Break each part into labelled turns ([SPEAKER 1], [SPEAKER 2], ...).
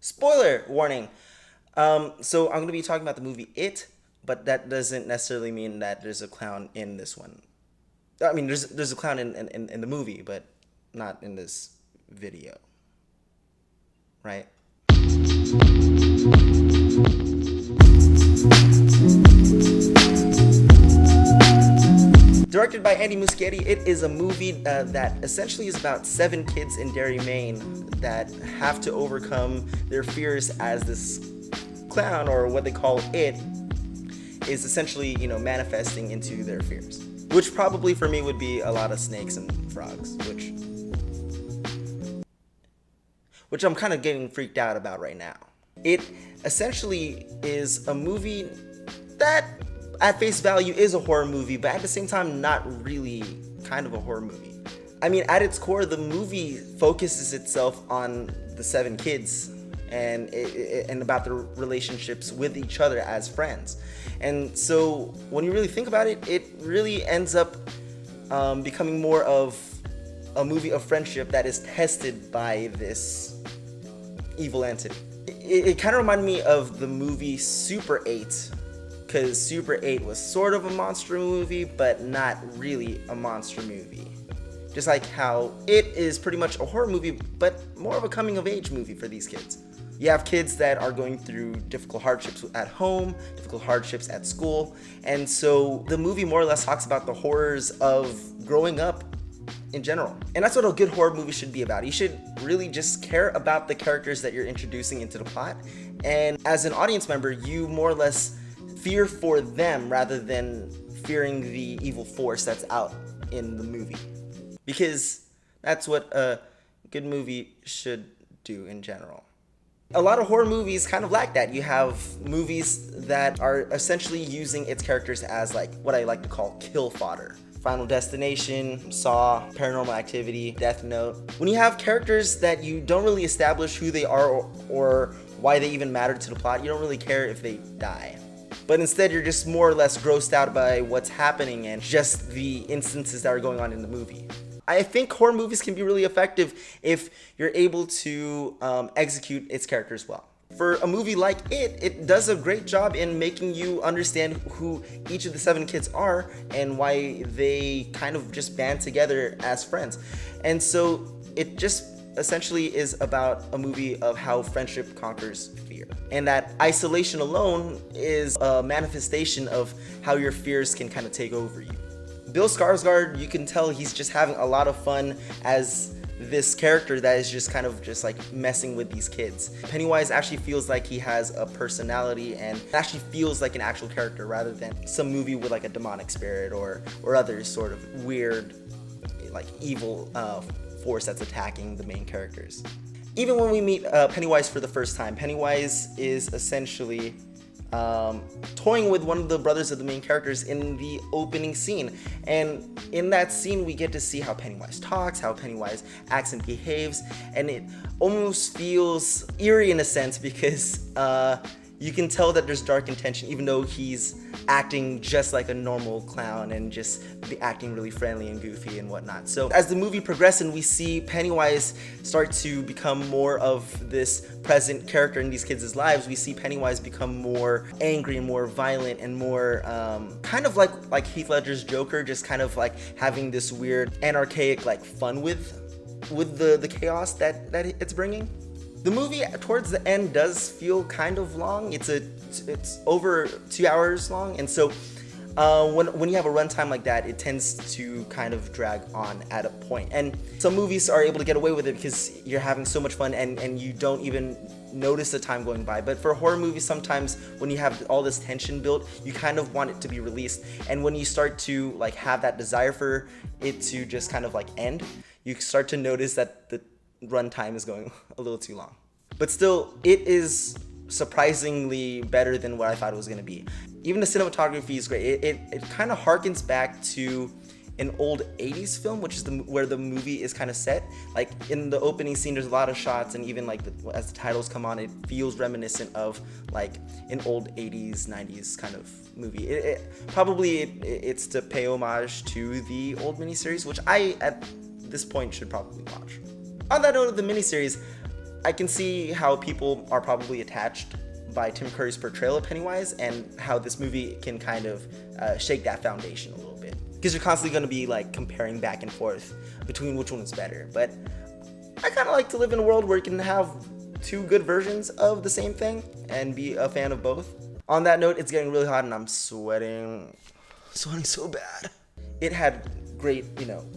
[SPEAKER 1] Spoiler warning. So I'm gonna be talking about the movie It, but that doesn't necessarily mean that there's a clown in this one. I mean, there's a clown in the movie, but not in this video, right? Directed by Andy Muschietti, it is a movie that essentially is about 7 kids in Derry, Maine that have to overcome their fears as this clown, or what they call It, is essentially, manifesting into their fears. Which probably for me would be a lot of snakes and frogs, which I'm kind of getting freaked out about right now. It essentially is a movie that at face value is a horror movie, but at the same time not really kind of a horror movie. I mean, at its core, the movie focuses itself on the 7 kids and about their relationships with each other as friends. And so when you really think about it, it really ends up becoming more of a movie of friendship that is tested by this evil entity. It kind of reminded me of the movie Super 8, because Super 8 was sort of a monster movie, but not really a monster movie. Just like how It is pretty much a horror movie, but more of a coming of age movie for these kids. You have kids that are going through difficult hardships at home, difficult hardships at school, and so the movie more or less talks about the horrors of growing up in general. And that's what a good horror movie should be about. You should really just care about the characters that you're introducing into the plot, and as an audience member, you more or less fear for them rather than fearing the evil force that's out in the movie. Because that's what a good movie should do in general. A lot of horror movies kind of lack that. You have movies that are essentially using its characters as like what I like to call kill fodder. Final Destination, Saw, Paranormal Activity, Death Note. When you have characters that you don't really establish who they are or why they even matter to the plot, you don't really care if they die. But instead you're just more or less grossed out by what's happening and just the instances that are going on in the movie. I think horror movies can be really effective if you're able to execute its characters well. For a movie like it does a great job in making you understand who each of the 7 kids are and why they kind of just band together as friends. And so it just essentially is about a movie of how friendship conquers fear. And that isolation alone is a manifestation of how your fears can kind of take over you. Bill Skarsgård, you can tell he's just having a lot of fun as this character that is just kind of just like messing with these kids. Pennywise actually feels like he has a personality and actually feels like an actual character rather than some movie with like a demonic spirit or other sort of weird like evil force that's attacking the main characters. Even when we meet Pennywise for the first time, Pennywise is essentially toying with one of the brothers of the main characters in the opening scene. And in that scene we get to see how Pennywise talks, how Pennywise acts and behaves, and it almost feels eerie in a sense because you can tell that there's dark intention even though he's acting just like a normal clown and just acting really friendly and goofy and whatnot. So as the movie progresses and we see Pennywise start to become more of this present character in these kids' lives, we see Pennywise become more angry and more violent and more kind of like Heath Ledger's Joker, just kind of like having this weird anarchic like fun with the chaos that it's bringing. The movie towards the end does feel kind of long. It's over 2 hours long, and so when you have a runtime like that, it tends to kind of drag on at a point. And some movies are able to get away with it because you're having so much fun and you don't even notice the time going by. But for horror movies, sometimes when you have all this tension built, you kind of want it to be released. And when you start to like have that desire for it to just kind of like end, you start to notice that the runtime is going a little too long. But still, it is surprisingly better than what I thought it was going to be. Even the cinematography is great. It kind of harkens back to an old 80s film, which is where the movie is kind of set. Like in the opening scene, there's a lot of shots, and even like as the titles come on, it feels reminiscent of like an old 80s, 90s kind of movie. It's to pay homage to the old miniseries, which I at this point should probably watch. On that note of the miniseries, I can see how people are probably attached by Tim Curry's portrayal of Pennywise, and how this movie can kind of shake that foundation a little bit. Because you're constantly going to be like comparing back and forth between which one is better. But I kind of like to live in a world where you can have two good versions of the same thing and be a fan of both. On that note, it's getting really hot and I'm sweating so bad. It had great,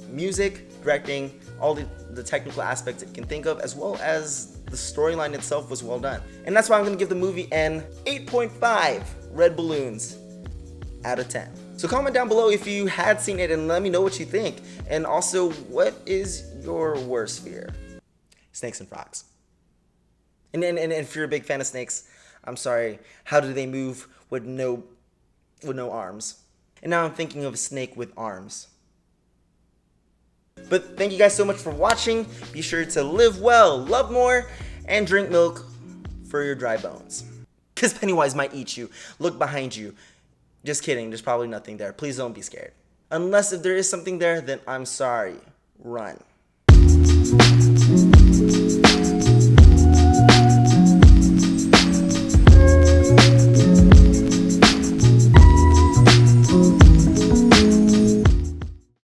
[SPEAKER 1] music, directing, all the technical aspects that you can think of, as well as the storyline itself was well done. And that's why I'm gonna give the movie an 8.5 red balloons out of 10. So comment down below if you had seen it and let me know what you think. And also, what is your worst fear? Snakes and frogs. And if you're a big fan of snakes, I'm sorry, how do they move with no arms? And now I'm thinking of a snake with arms. But thank you guys so much for watching. Be sure to live well, love more, and drink milk for your dry bones. Because Pennywise might eat you. Look behind you. Just kidding, there's probably nothing there. Please don't be scared. Unless if there is something there, then I'm sorry. Run.